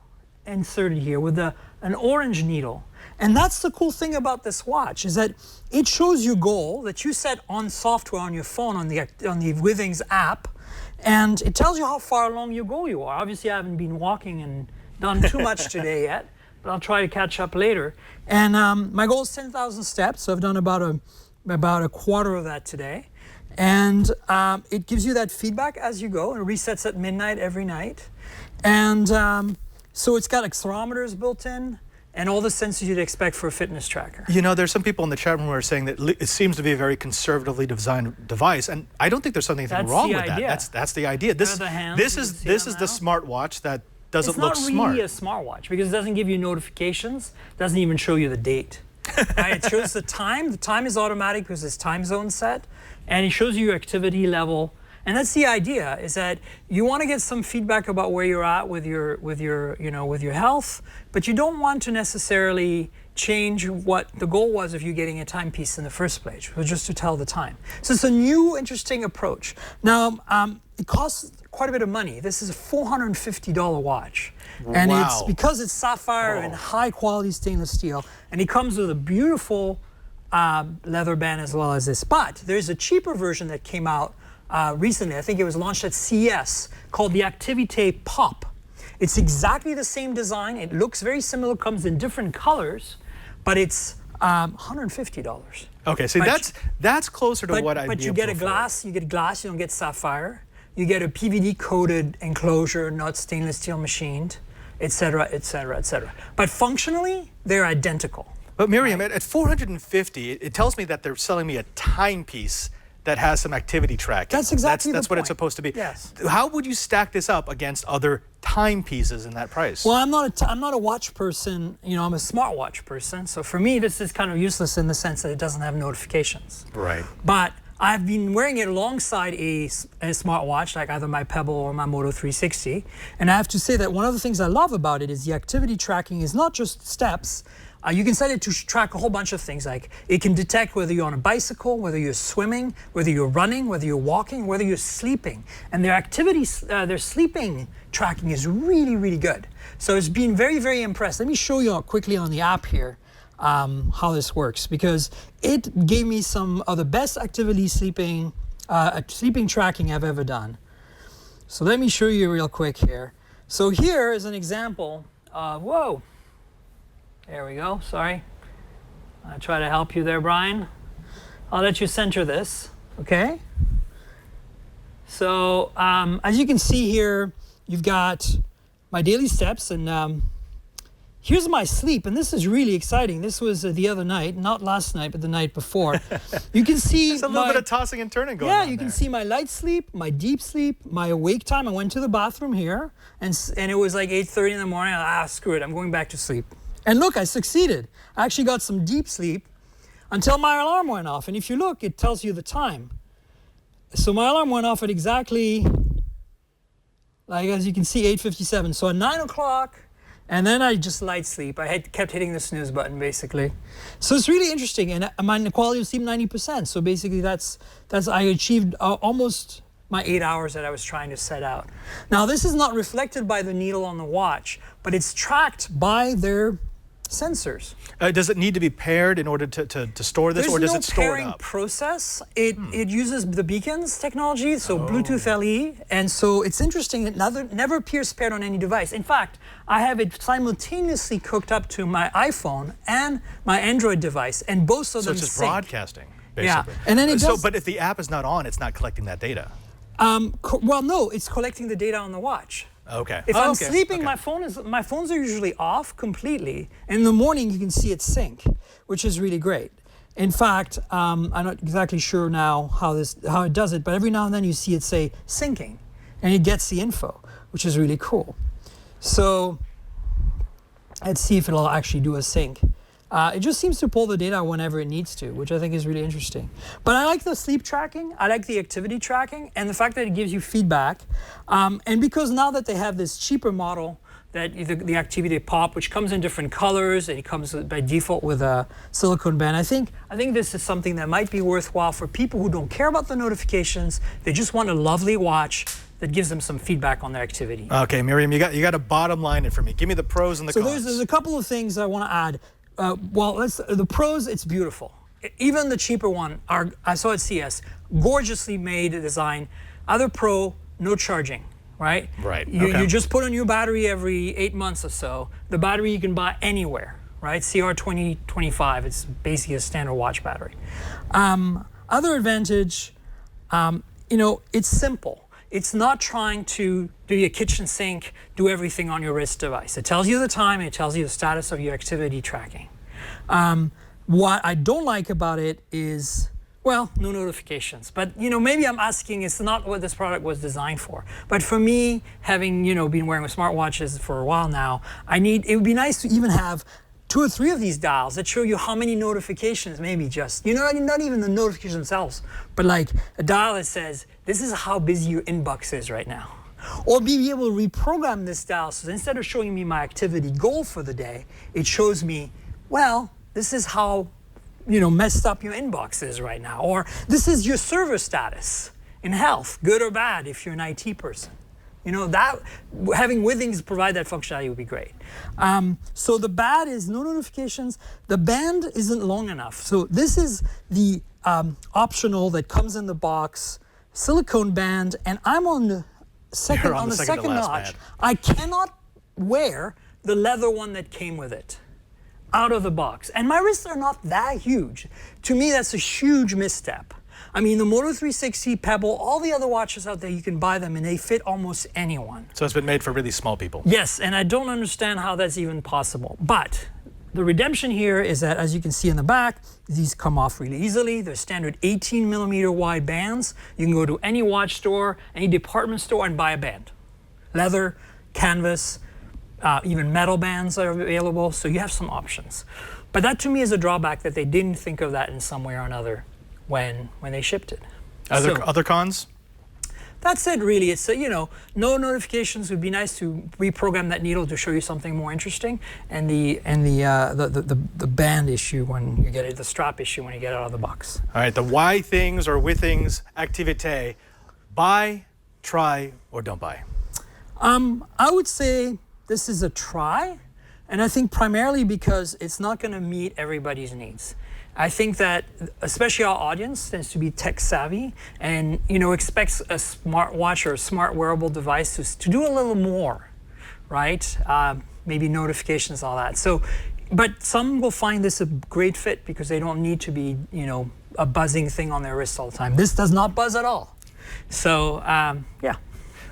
Speaker 8: inserted here with an orange needle. And that's the cool thing about this watch, is that it shows your goal that you set on software on your phone, on the Withings app, and it tells you how far along your goal you are. Obviously I haven't been walking and done too much today yet, but I'll try to catch up later. And my goal is 10,000 steps, so I've done about a quarter of that today. And it gives you that feedback as you go, and it resets at midnight every night. And so it's got accelerometers built in, and all the sensors you'd expect for a fitness tracker.
Speaker 1: You know, there's some people in the chat room who are saying that it seems to be a very conservatively designed device, and I don't think there's something wrong with that. That's the idea. This is the smartwatch that doesn't look smart.
Speaker 8: It's not really a smartwatch because it doesn't give you notifications, doesn't even show you the date. Right? It shows the time. The time is automatic because it's time zone set, and it shows you your activity level. And that's the idea, is that you want to get some feedback about where you're at with your health, but you don't want to necessarily change what the goal was of you getting a timepiece in the first place, which was just to tell the time. So it's a new, interesting approach. Now, it costs quite a bit of money. This is a $450 watch. And it's because it's sapphire and high quality stainless steel, and it comes with a beautiful leather band as well as this. But there's a cheaper version that came out recently. I think it was launched at CES, called the Activité Pop. It's exactly the same design. It looks very similar, comes in different colors, but it's $150.
Speaker 1: Okay, see, that's closer to what I'd be able to afford.
Speaker 8: But you get a glass, you don't get sapphire. You get a PVD coated enclosure, not stainless steel machined, etc., etc., etc. But functionally, they're identical.
Speaker 1: But Miriam, at $450, it tells me that they're selling me a timepiece that has some activity tracking.
Speaker 8: That's exactly
Speaker 1: that's what it's supposed to be.
Speaker 8: Yes.
Speaker 1: How would you stack this up against other timepieces in that price?
Speaker 8: Well, I'm not a watch person. You know, I'm a smartwatch person. So for me, this is kind of useless in the sense that it doesn't have notifications.
Speaker 1: Right.
Speaker 8: But I've been wearing it alongside a smartwatch, like either my Pebble or my Moto 360. And I have to say that one of the things I love about it is the activity tracking is not just steps. You can set it to track a whole bunch of things, like it can detect whether you're on a bicycle, whether you're swimming, whether you're running, whether you're walking, whether you're sleeping. And their their sleeping tracking is really, really good. So it's been very, very impressed. Let me show you quickly on the app here how this works, because it gave me some of the best activity sleeping tracking I've ever done. So let me show you real quick here. So here is an example of, whoa. There we go, sorry. I'll try to help you there, Brian. I'll let you center this, okay? So as you can see here, you've got my daily steps, and here's my sleep, and this is really exciting. This was the other night, not last night, but the night before. You can see
Speaker 1: there's a little bit of tossing and turning going on.
Speaker 8: Yeah, you can see my light sleep, my deep sleep, my awake time. I went to the bathroom here, and it was like 8:30 in the morning. Screw it, I'm going back to sleep. And look, I succeeded. I actually got some deep sleep until my alarm went off. And if you look, it tells you the time. So my alarm went off at exactly, like as you can see, 8:57. So at 9 o'clock, and then I just light sleep. I kept hitting the snooze button, basically. So it's really interesting. And my quality of sleep, 90%. So basically I achieved almost my 8 hours that I was trying to set out. Now, this is not reflected by the needle on the watch, but it's tracked by their sensors.
Speaker 1: Does it need to be paired in order to store this, or does it store it up?
Speaker 8: There's no pairing process. It uses the beacons technology, so Bluetooth LE, and so it's interesting. It never appears paired on any device. In fact, I have it simultaneously hooked up to my iPhone and my Android device, and both of them sync.
Speaker 1: So it's just broadcasting, basically.
Speaker 8: Yeah, and then it does.
Speaker 1: But if the app is not on, it's not collecting that data.
Speaker 8: Well, no, it's collecting the data on the watch.
Speaker 1: Okay.
Speaker 8: If I'm sleeping, my phones are usually off completely. In the morning, you can see it sync, which is really great. In fact, I'm not exactly sure now how it does it, but every now and then you see it say syncing, and it gets the info, which is really cool. So let's see if it'll actually do a sync. It just seems to pull the data whenever it needs to, which I think is really interesting. But I like the sleep tracking, I like the activity tracking, and the fact that it gives you feedback. And because now that they have this cheaper model, that the Activité Pop, which comes in different colors, and it comes by default with a silicone band. I think this is something that might be worthwhile for people who don't care about the notifications. They just want a lovely watch that gives them some feedback on their activity.
Speaker 1: Okay, Miriam, you got to bottom line it for me. Give me the pros and the cons.
Speaker 8: So there's a couple of things I want to add. The pros, it's beautiful. Even the cheaper one, I saw at CS, gorgeously made design. Other pro, no charging. Right?
Speaker 1: Right.
Speaker 8: You just put a new battery every 8 months or so. The battery you can buy anywhere, right? CR2025, it's basically a standard watch battery. Other advantage, it's simple. It's not trying to do your kitchen sink, do everything on your wrist device. It tells you the time, it tells you the status of your activity tracking. What I don't like about it is, well, no notifications. But, maybe I'm asking, it's not what this product was designed for. But for me, having, been wearing smartwatches for a while now, it would be nice to even have 2 or 3 of these dials that show you how many notifications, maybe just, not even the notifications themselves, but like a dial that says, this is how busy your inbox is right now. Or be able to reprogram this dial so instead of showing me my activity goal for the day, it shows me, well, this is how messed up your inbox is right now. Or this is your server status in health, good or bad if you're an IT person. That having Withings provide that functionality would be great. So the bad is no notifications. The band isn't long enough. So this is the optional that comes in the box, silicone band, and I'm on the second notch. I cannot wear the leather one that came with it out of the box. And my wrists are not that huge. To me, that's a huge misstep. I mean, the Moto 360, Pebble, all the other watches out there, you can buy them and they fit almost anyone.
Speaker 1: So it's been made for really small people.
Speaker 8: Yes, and I don't understand how that's even possible. But the redemption here is that, as you can see in the back, these come off really easily. They're standard 18mm wide bands. You can go to any watch store, any department store and buy a band. Leather, canvas, even metal bands are available, so you have some options. But that to me is a drawback that they didn't think of that in some way or another when they shipped it.
Speaker 1: Other cons?
Speaker 8: That's it really. It's no notifications. Would be nice to reprogram that needle to show you something more interesting, and the band issue when you get it, the strap issue when you get it out of the box.
Speaker 1: All right, the Withings or Withings Activité, buy, try, or don't buy?
Speaker 8: I would say this is a try, and I think primarily because it's not going to meet everybody's needs. I think that especially our audience tends to be tech savvy and expects a smartwatch or a smart wearable device to do a little more, right? Maybe notifications, all that. So, but some will find this a great fit because they don't need to be a buzzing thing on their wrist all the time. This does not buzz at all. So yeah.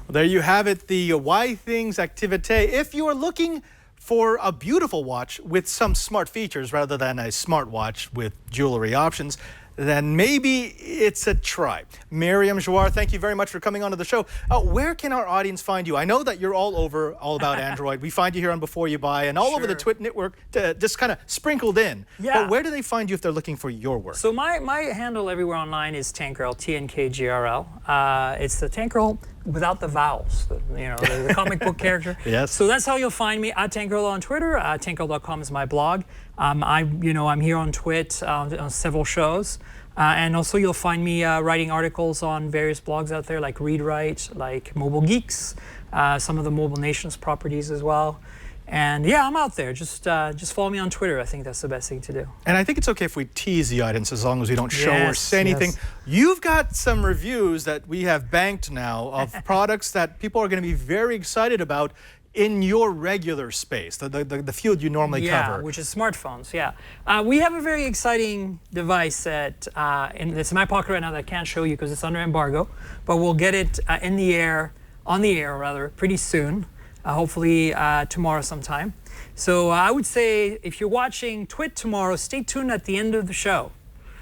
Speaker 1: Well, there you have it, the Withings Activité. If you are looking for a beautiful watch with some smart features rather than a smartwatch with jewelry options, then maybe it's a try. Miriam Jouar, thank you very much for coming onto the show. Where can our audience find you? I know that you're all about Android. We find you here on Before You Buy and all over the Twit network, just kind of sprinkled in.
Speaker 8: Yeah.
Speaker 1: But where do they find you if they're looking for your work?
Speaker 8: So my handle everywhere online is Tankrel, TNKGRL. It's the Tankrel without the vowels, the comic book character.
Speaker 1: Yes.
Speaker 8: So that's how you'll find me, at Tankrel on Twitter. Tankrel.com is my blog. I'm here on Twit on several shows. And also you'll find me writing articles on various blogs out there like ReadWrite, like Mobile Geeks, some of the Mobile Nations properties as well. And yeah, I'm out there. Just follow me on Twitter. I think that's the best thing to do.
Speaker 1: And I think it's okay if we tease the audience as long as we don't show or say anything.
Speaker 8: Yes.
Speaker 1: You've got some reviews that we have banked now of products that people are going to be very excited about in your regular space, the field you normally cover.
Speaker 8: Yeah, which is smartphones, yeah. We have a very exciting device that, it's in my pocket right now that I can't show you because it's under embargo, but we'll get it on the air, pretty soon. Hopefully tomorrow sometime. So I would say if you're watching Twit tomorrow, stay tuned at the end of the show.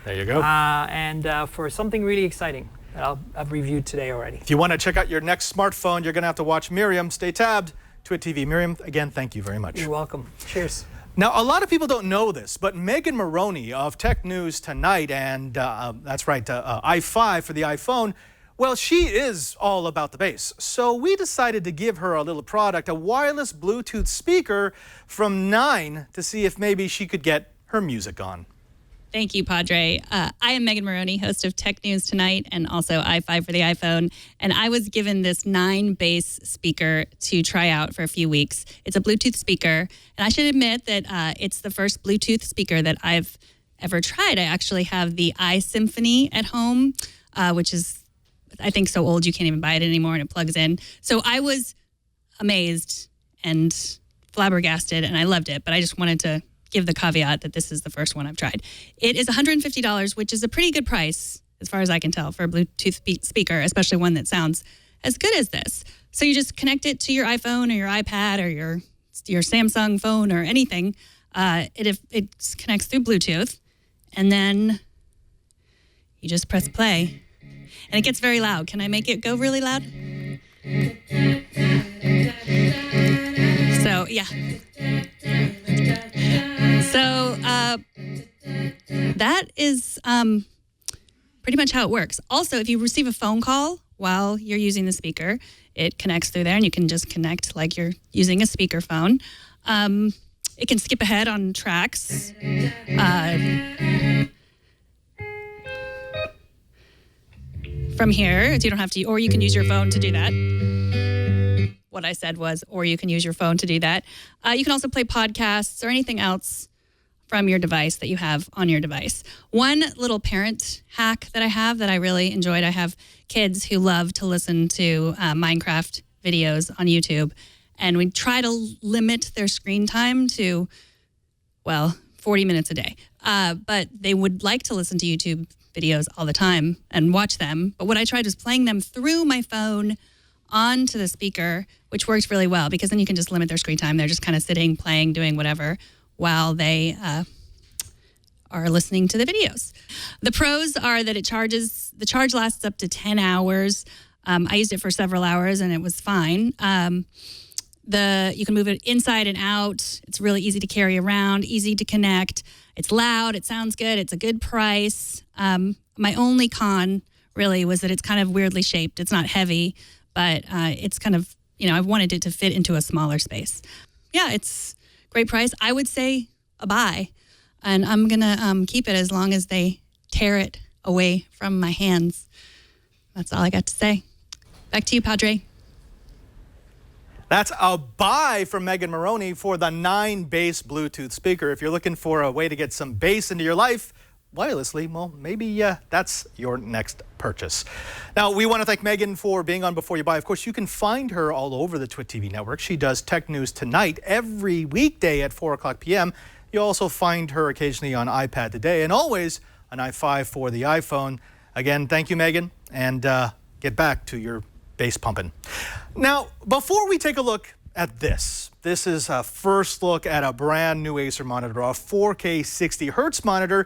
Speaker 1: There you go.
Speaker 8: And for something really exciting that I've reviewed today already.
Speaker 1: If you want to check out your next smartphone, you're going to have to watch Miriam. Stay tabbed. Twit TV. Miriam, again, thank you very much.
Speaker 8: You're welcome. Cheers.
Speaker 1: Now, a lot of people don't know this, but Megan Maroney of Tech News Tonight, and that's right, i5 for the iPhone, well, she is all about the bass. So we decided to give her a little product, a wireless Bluetooth speaker from Nyne, to see if maybe she could get her music on.
Speaker 9: Thank you, Padre. I am Megan Maroney, host of Tech News Tonight and also i5 for the iPhone. And I was given this Nyne bass speaker to try out for a few weeks. It's a Bluetooth speaker. And I should admit that it's the first Bluetooth speaker that I've ever tried. I actually have the iSymphony at home, which is, I think, so old you can't even buy it anymore, and it plugs in. So I was amazed and flabbergasted, and I loved it. But I just wanted to give the caveat that this is the first one I've tried. It is $150, which is a pretty good price, as far as I can tell, for a Bluetooth speaker, especially one that sounds as good as this. So you just connect it to your iPhone or your iPad or your Samsung phone or anything. It connects through Bluetooth, and then you just press play, and it gets very loud. Can I make it go really loud? So, yeah. So that is pretty much how it works. Also, if you receive a phone call while you're using the speaker, it connects through there, and you can just connect like you're using a speakerphone. It can skip ahead on tracks. From here, you don't have to, or you can use your phone to do that. What I said was, or you can use your phone to do that. You can also play podcasts or anything else from your device that you have on your device. One little parent hack that I have that I really enjoyed, I have kids who love to listen to Minecraft videos on YouTube, and we try to limit their screen time to, 40 minutes a day. But they would like to listen to YouTube videos all the time and watch them. But what I tried was playing them through my phone onto the speaker, which worked really well because then you can just limit their screen time. They're just kind of sitting, playing, doing whatever while they are listening to the videos. The pros are that the charge lasts up to 10 hours. I used it for several hours and it was fine. You can move it inside and out. It's really easy to carry around, easy to connect. It's loud, it sounds good, it's a good price. My only con really was that it's kind of weirdly shaped. It's not heavy, but it's kind of, I wanted it to fit into a smaller space. Yeah, it's great price. I would say a buy, and I'm gonna keep it as long as they tear it away from my hands. That's all I got to say. Back to you, Padre.
Speaker 1: That's a buy from Megan Maroney for the Nyne bass Bluetooth speaker. If you're looking for a way to get some bass into your life wirelessly, well, maybe that's your next purchase. Now, we want to thank Megan for being on Before You Buy. Of course, you can find her all over the TWiT TV network. She does Tech News Tonight every weekday at 4 o'clock p.m. You also find her occasionally on iPad Today and always on i5 for the iPhone. Again, thank you, Megan, and get back to your bass pumping. Now, before we take a look at this is a first look at a brand new Acer monitor, a 4K 60 Hertz monitor.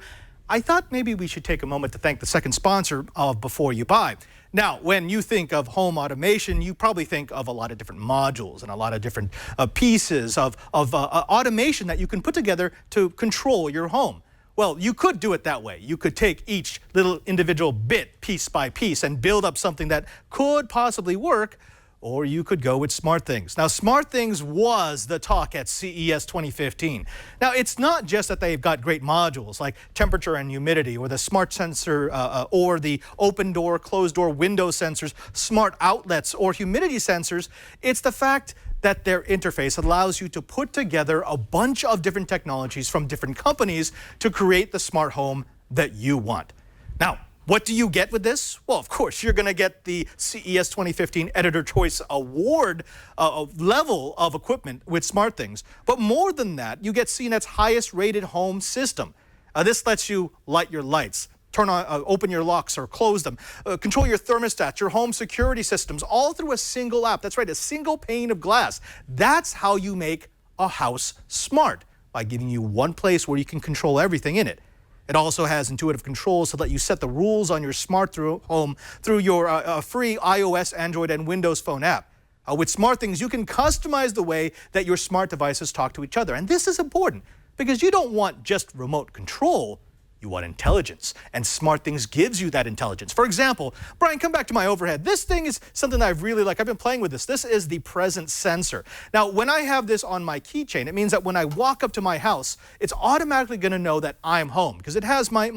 Speaker 1: I thought maybe we should take a moment to thank the second sponsor of Before You Buy. Now, when you think of home automation, you probably think of a lot of different modules and a lot of different pieces of automation that you can put together to control your home. Well, you could do it that way. You could take each little individual bit piece by piece and build up something that could possibly work, or you could go with SmartThings. Now, SmartThings was the talk at CES 2015. Now, it's not just that they've got great modules like temperature and humidity, or the smart sensor, or the open door, closed door window sensors, smart outlets, or humidity sensors. It's the fact that their interface allows you to put together a bunch of different technologies from different companies to create the smart home that you want. Now, what do you get with this? Well, of course, you're going to get the CES 2015 Editor Choice Award level of equipment with SmartThings. But more than that, you get CNET's highest rated home system. This lets you light your lights, turn on, open your locks or close them, control your thermostat, your home security systems, all through a single app. That's right, a single pane of glass. That's how you make a house smart, by giving you one place where you can control everything in it. It also has intuitive controls to let you set the rules on your smart home through your free iOS, Android, and Windows Phone app. With SmartThings, you can customize the way that your smart devices talk to each other. And this is important. Because you don't want just remote control, you want intelligence, and SmartThings gives you that intelligence. For example, Brian, come back to my overhead. This thing is something that I really like. I've been playing with this. This is the presence sensor. Now, when I have this on my keychain, it means that when I walk up to my house, it's automatically going to know that I'm home because it has my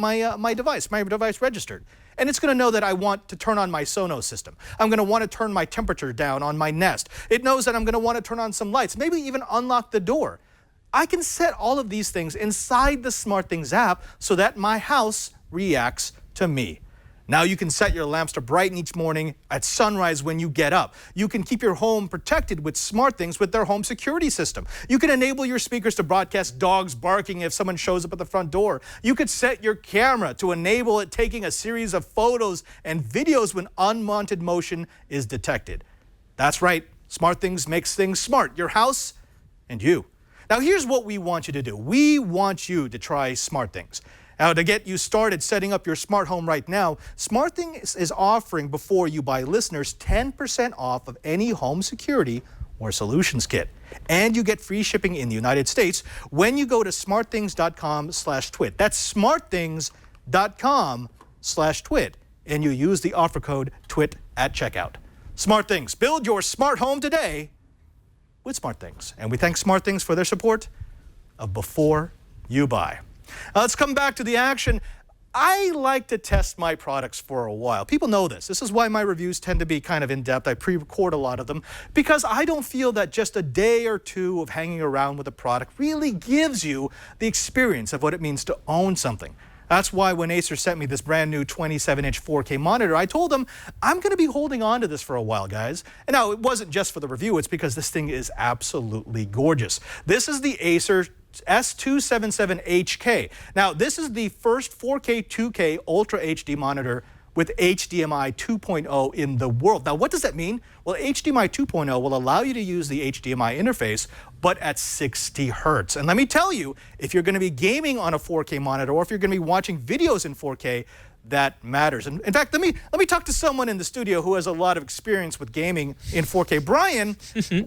Speaker 1: device registered. And it's going to know that I want to turn on my Sonos system. I'm going to want to turn my temperature down on my Nest. It knows that I'm going to want to turn on some lights, maybe even unlock the door. I can set all of these things inside the SmartThings app so that my house reacts to me. Now you can set your lamps to brighten each morning at sunrise when you get up. You can keep your home protected with SmartThings with their home security system. You can enable your speakers to broadcast dogs barking if someone shows up at the front door. You could set your camera to enable it taking a series of photos and videos when unwanted motion is detected. That's right, SmartThings makes things smart. Your house and you. Now here's what we want you to do. We want you to try SmartThings. Now to get you started setting up your smart home right now, SmartThings is offering Before You Buy listeners 10% off of any home security or solutions kit. And you get free shipping in the United States when you go to smartthings.com/twit. That's smartthings.com/twit. And you use the offer code TWIT at checkout. SmartThings, build your smart home today with SmartThings. And we thank SmartThings for their support of Before You Buy. Let's come back to the action. I like to test my products for a while. People know this. This is why my reviews tend to be kind of in-depth. I pre-record a lot of them because I don't feel that just a day or two of hanging around with a product really gives you the experience of what it means to own something. That's why when Acer sent me this brand new 27-inch 4K monitor, I told them, I'm going to be holding on to this for a while, guys. And now, it wasn't just for the review. It's because this thing is absolutely gorgeous. This is the Acer S277HK. Now, this is the first 4K 2K Ultra HD monitor with HDMI 2.0 in the world. Now, what does that mean? Well, HDMI 2.0 will allow you to use the HDMI interface, but at 60 hertz. And let me tell you, if you're going to be gaming on a 4K monitor or if you're going to be watching videos in 4K, that matters. And in fact, let me talk to someone in the studio who has a lot of experience with gaming in 4K. Brian,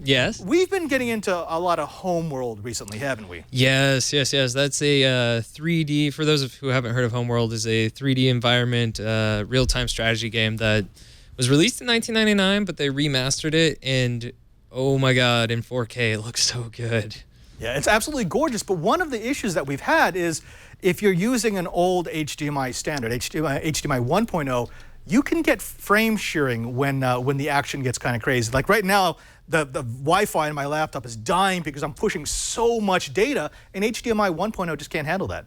Speaker 10: yes.
Speaker 1: We've been getting into a lot of Homeworld recently, haven't we?
Speaker 10: Yes. That's a 3D. For those who haven't heard of Homeworld, is a 3D environment real-time strategy game that was released in 1999, but they remastered it, and oh my God, in 4K, it looks so good.
Speaker 1: Yeah, it's absolutely gorgeous. But one of the issues that we've had is if you're using an old HDMI standard, HDMI 1.0, you can get frame shearing when the action gets kind of crazy. Like right now, the Wi-Fi in my laptop is dying because I'm pushing so much data, and HDMI 1.0 just can't handle that.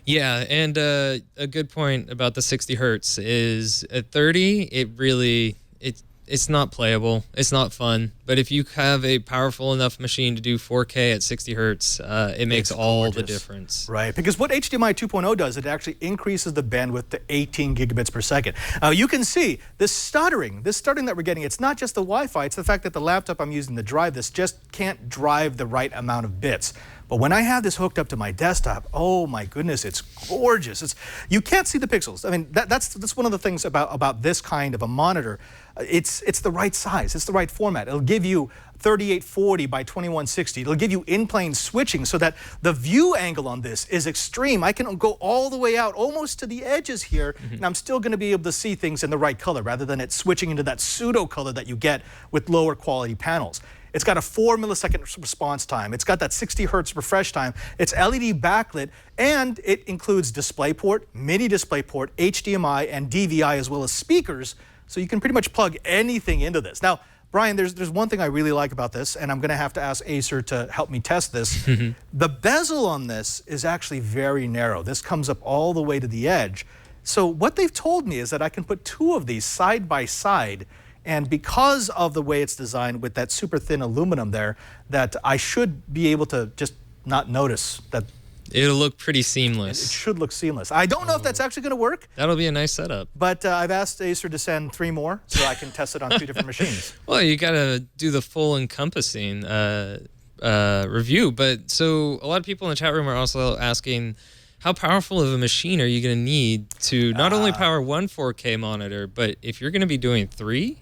Speaker 10: Yeah, and a good point about the 60 hertz is at 30, it's not playable. It's not fun. But if you have a powerful enough machine to do 4K at 60 hertz, it makes all the difference.
Speaker 1: Right, because what HDMI 2.0 does, it actually increases the bandwidth to 18 gigabits per second. You can see this stuttering that we're getting, it's not just the Wi-Fi, it's the fact that the laptop I'm using to drive this just can't drive the right amount of bits. But when I have this hooked up to my desktop, oh my goodness, it's gorgeous. You can't see the pixels. I mean, that's one of the things about this kind of a monitor. It's the right size. It's the right format. It'll give you 3840 by 2160. It'll give you in-plane switching so that the view angle on this is extreme. I can go all the way out almost to the edges here, and I'm still going to be able to see things in the right color rather than it switching into that pseudo color that you get with lower quality panels. It's got a 4 millisecond response time. It's got that 60 hertz refresh time. It's LED backlit, and it includes DisplayPort, mini DisplayPort, HDMI, and DVI, as well as speakers. So you can pretty much plug anything into this. Now, Brian, there's one thing I really like about this, and I'm going to have to ask Acer to help me test this. The bezel on this is actually very narrow. This comes up all the way to the edge. So what they've told me is that I can put two of these side by side, and because of the way it's designed with that super thin aluminum there, that I should be able to just not notice that.
Speaker 10: It'll look pretty seamless.
Speaker 1: It should look seamless. I don't know if that's actually going to work.
Speaker 10: That'll be a nice setup.
Speaker 1: But I've asked Acer to send 3 more so I can test it on 2 different machines.
Speaker 10: Well, you got to do the full encompassing review. But so a lot of people in the chat room are also asking, how powerful of a machine are you going to need to not only power one 4K monitor, but if you're going to be doing 3?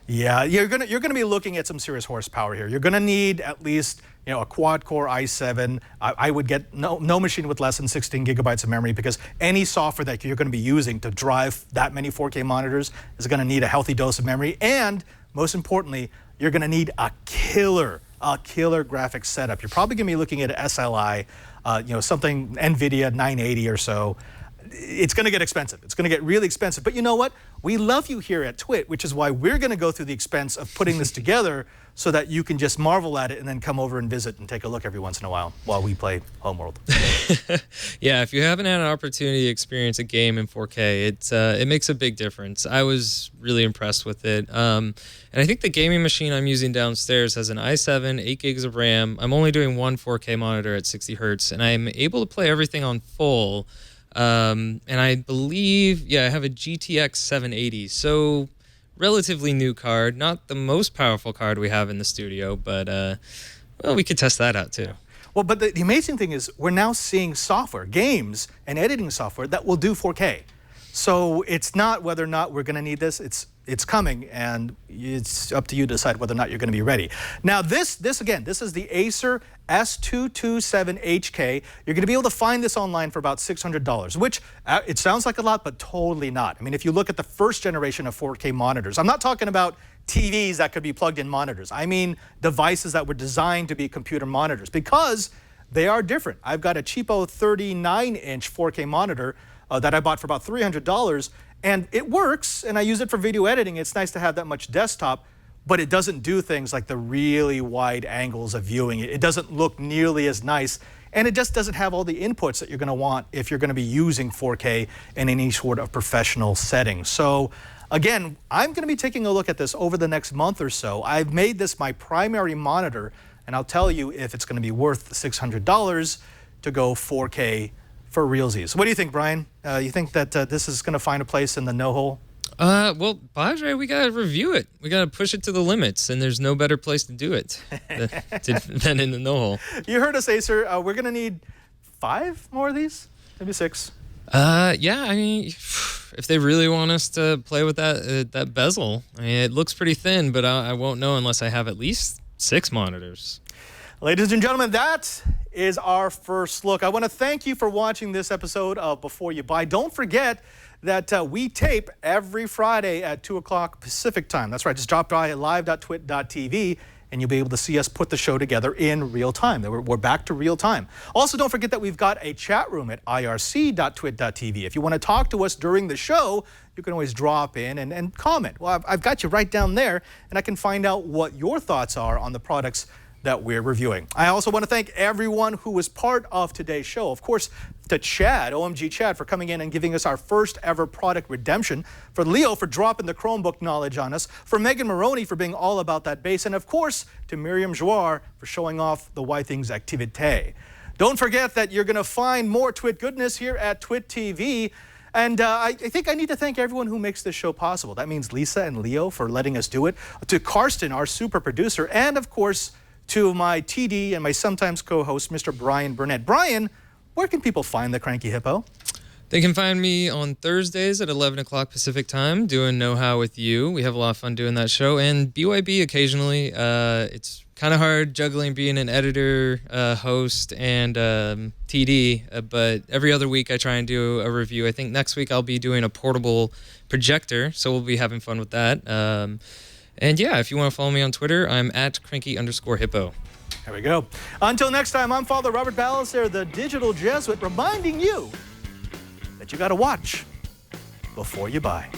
Speaker 1: Yeah, you're gonna be looking at some serious horsepower here. You're gonna need at least a quad-core i7. I would get no machine with less than 16 gigabytes of memory, because any software that you're going to be using to drive that many 4K monitors is going to need a healthy dose of memory. And most importantly, you're going to need a killer graphics setup. You're probably going to be looking at SLI, something NVIDIA 980 or so. It's going to get expensive. It's going to get really expensive. But you know what? We love you here at Twit, which is why we're going to go through the expense of putting this together so that you can just marvel at it and then come over and visit and take a look every once in a while we play Homeworld.
Speaker 10: Yeah, if you haven't had an opportunity to experience a game in 4K, it makes a big difference. I was really impressed with it. And I think the gaming machine I'm using downstairs has an i7, 8 gigs of RAM. I'm only doing one 4K monitor at 60 hertz, and I'm able to play everything on full. And I believe, I have a GTX 780, so relatively new card, not the most powerful card we have in the studio, but we could test that out too.
Speaker 1: Well, but the amazing thing is we're now seeing software, games and editing software that will do 4K. So it's not whether or not we're going to need this. It's coming, and it's up to you to decide whether or not you're going to be ready. Now, this is the Acer S227HK. You're going to be able to find this online for about $600, which it sounds like a lot, but totally not. I mean, if you look at the first generation of 4K monitors, I'm not talking about TVs that could be plugged in monitors. I mean devices that were designed to be computer monitors, because they are different. I've got a cheapo 39-inch 4K monitor that I bought for about $300, and it works, and I use it for video editing. It's nice to have that much desktop, but it doesn't do things like the really wide angles of viewing. It doesn't look nearly as nice, and it just doesn't have all the inputs that you're going to want if you're going to be using 4K in any sort of professional setting. So again, I'm going to be taking a look at this over the next month or so. I've made this my primary monitor, and I'll tell you if it's going to be worth the $600 to go 4K for realsies. What do you think, Brian? You think that this is going to find a place in the no-hole?
Speaker 10: Well, Bajre, we got to review it. We got to push it to the limits, and there's no better place to do it than in the no-hole.
Speaker 1: You heard us, Acer. We're going to need 5 more of these, maybe 6.
Speaker 10: Yeah, I mean, if they really want us to play with that bezel, I mean, it looks pretty thin, but I won't know unless I have at least 6 monitors.
Speaker 1: Ladies and gentlemen, that is our first look. I want to thank you for watching this episode of Before You Buy. Don't forget that we tape every Friday at 2 o'clock Pacific time. That's right. Just drop by at live.twit.tv, and you'll be able to see us put the show together in real time. We're back to real time. Also, don't forget that we've got a chat room at irc.twit.tv. If you want to talk to us during the show, you can always drop in and comment. Well, I've got you right down there, and I can find out what your thoughts are on the products that we're reviewing. I also want to thank everyone who was part of today's show. Of course, to Chad, OMG Chad, for coming in and giving us our first ever product redemption, for Leo for dropping the Chromebook knowledge on us, for Megan Maroney for being all about that bass, and of course, to Miriam Jouar for showing off the Withings Activité. Don't forget that you're going to find more Twit goodness here at Twit TV. And I think I need to thank everyone who makes this show possible. That means Lisa and Leo for letting us do it, to Karsten, our super producer, and of course, to my TD and my sometimes co-host, Mr. Brian Burnett. Brian, where can people find the Cranky Hippo?
Speaker 10: They can find me on Thursdays at 11 o'clock Pacific time doing Know How with You. We have a lot of fun doing that show. And BYB occasionally. It's kind of hard juggling being an editor, host, and TD. But every other week I try and do a review. I think next week I'll be doing a portable projector, so we'll be having fun with that. And yeah, if you want to follow me on Twitter, I'm at cranky_hippo.
Speaker 1: There we go. Until next time, I'm Father Robert Ballecer, the digital Jesuit, reminding you that you got to watch before you buy.